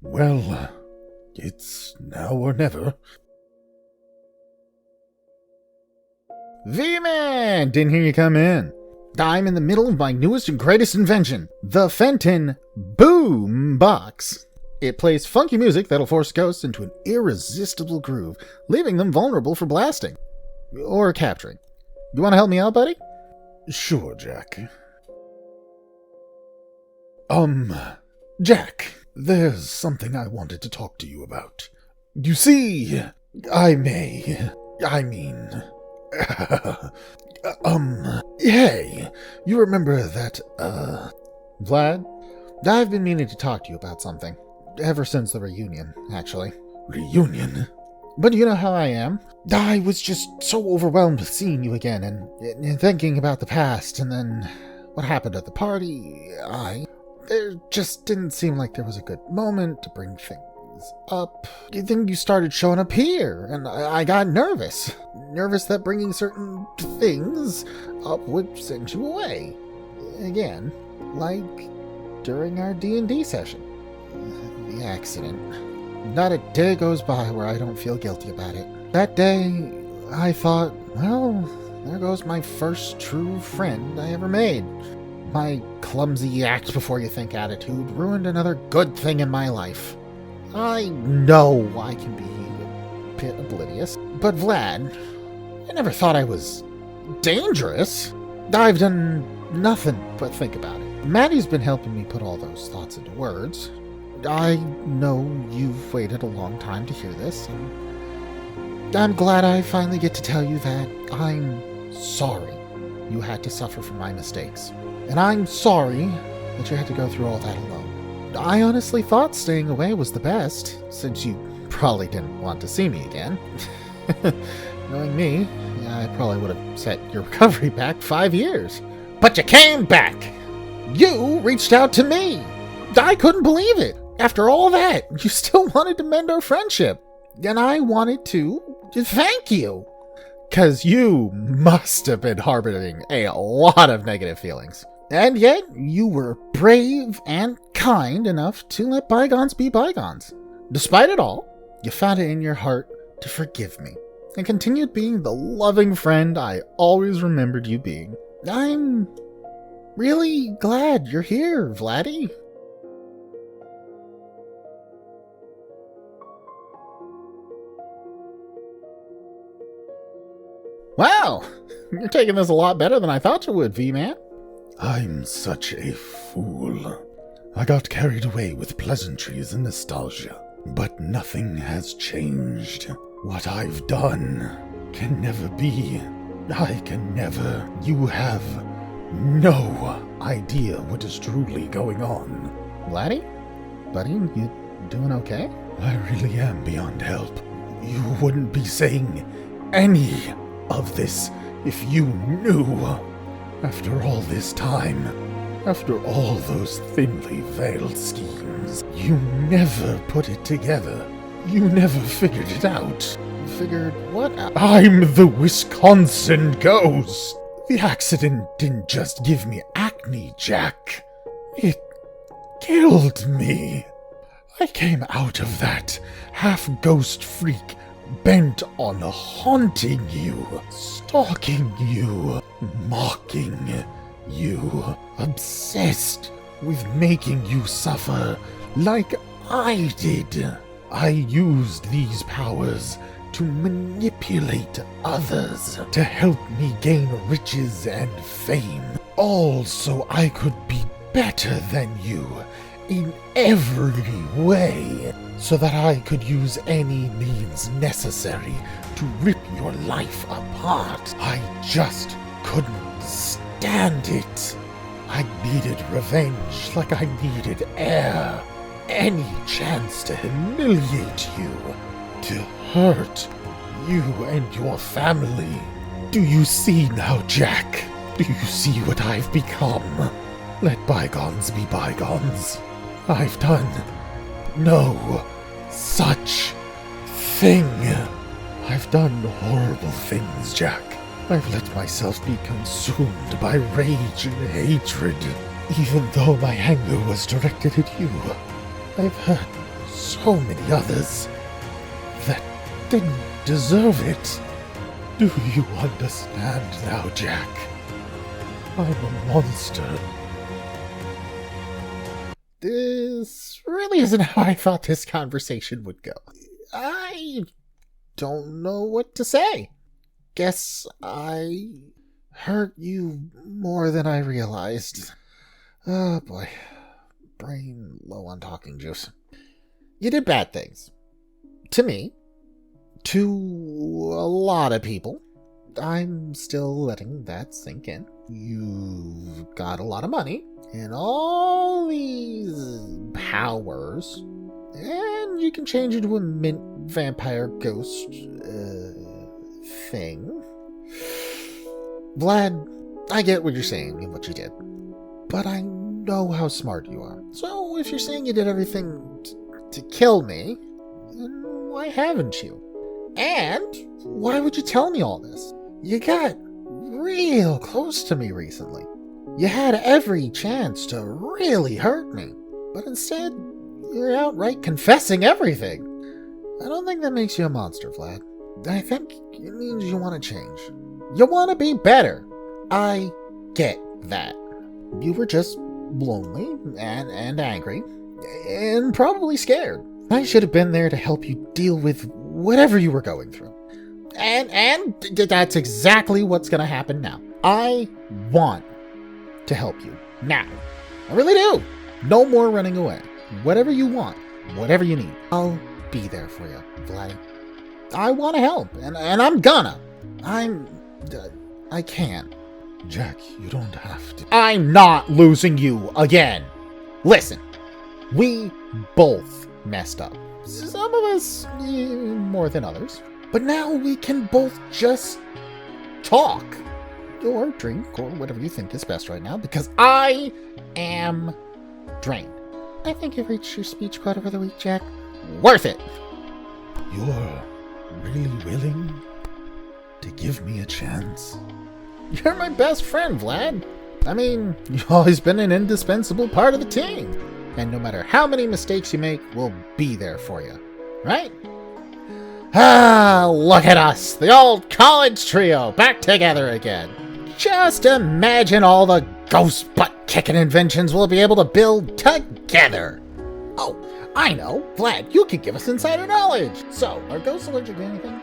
Well, it's now or never. V-Man! Didn't hear you come in. I'm in the middle of my newest and greatest invention, the Fenton Boom Box. It plays funky music that'll force ghosts into an irresistible groove, leaving them vulnerable for blasting. Or capturing. You want to help me out, buddy? Sure, Jack. Jack, there's something I wanted to talk to you about. You see, hey, you remember that, Vlad? I've been meaning to talk to you about something. Ever since the reunion, actually. Reunion? But you know how I am. I was just so overwhelmed with seeing you again and thinking about the past, and then what happened at the party. There just didn't seem like there was a good moment to bring things up. Then you started showing up here, and I got nervous. Nervous that bringing certain things up would send you away. Again, like during our D&D session. The accident. Not a day goes by where I don't feel guilty about it. That day, I thought, well, there goes my first true friend I ever made. My clumsy act before you think attitude ruined another good thing in my life. I know I can be a bit oblivious, but Vlad, I never thought I was dangerous. I've done nothing but think about it. Maddie's been helping me put all those thoughts into words. I know you've waited a long time to hear this, and I'm glad I finally get to tell you that I'm sorry you had to suffer from my mistakes. And I'm sorry that you had to go through all that alone. I honestly thought staying away was the best, since you probably didn't want to see me again. Knowing me, I probably would have set your recovery back 5 years. But you came back! You reached out to me! I couldn't believe it! After all that, you still wanted to mend our friendship. And I wanted to thank you. 'Cause you must have been harboring a lot of negative feelings. And yet, you were brave and kind enough to let bygones be bygones. Despite it all, you found it in your heart to forgive me, and continued being the loving friend I always remembered you being. I'm really glad you're here, Vladdy. Wow, you're taking this a lot better than I thought you would, V-Man. I'm such a fool. I got carried away with pleasantries and nostalgia, but nothing has changed. What I've done can never be. You have no idea what is truly going on. Laddie? Buddy, you doing okay? I really am beyond help. You wouldn't be saying any of this if you knew. After all this time, after all those thinly veiled schemes, you never put it together. You never figured it out. Figured what out? I'm the Wisconsin ghost! The accident didn't just give me acne, Jack. It killed me. I came out of that half-ghost freak bent on haunting you, stalking you, mocking you, obsessed with making you suffer like I did. I used these powers to manipulate others, to help me gain riches and fame, all so I could be better than you in every way, so that I could use any means necessary to rip your life apart. I just couldn't stand it. I needed revenge like I needed air. Any chance to humiliate you, to hurt you and your family. Do you see now, Jack? Do you see what I've become? Let bygones be bygones. I've done no such thing. I've done horrible things, Jack. I've let myself be consumed by rage and hatred, even though my anger was directed at you. I've hurt so many others that didn't deserve it. Do you understand now, Jack? I'm a monster. This really isn't how I thought this conversation would go. I don't know what to say. Guess I hurt you more than I realized. Oh boy. Brain low on talking juice. You did bad things. To me. To a lot of people. I'm still letting that sink in. You've got a lot of money and all these powers, and you can change into a mint vampire ghost thing. Vlad, I get what you're saying and what you did, but I know how smart you are. So if you're saying you did everything to kill me, then why haven't you? And why would you tell me all this? You got real close to me recently. You had every chance to really hurt me, but instead, you're outright confessing everything. I don't think that makes you a monster, Vlad. I think it means you want to change. You want to be better. I get that. You were just lonely and angry, and probably scared. I should have been there to help you deal with whatever you were going through. And that's exactly what's going to happen now. I want to help you now. I really do. No more running away. Whatever you want, whatever you need, I'll be there for you, Vlad. I want to help, and I'm gonna. I can. Jack, you don't have to. I'm not losing you again. Listen, we both messed up. Some of us more than others. But now we can both just talk. Or drink, or whatever you think is best right now, because I am drained. I think you've reached your speech quota for the week, Jack. Worth it! You're really willing to give me a chance? You're my best friend, Vlad. I mean, you've always been an indispensable part of the team. And no matter how many mistakes you make, we'll be there for you. Right? Ah, look at us, the old college trio, back together again. Just imagine all the ghost butt-kicking inventions we'll be able to build together. Oh, I know, Vlad, you could give us insider knowledge. So, are ghosts allergic to anything?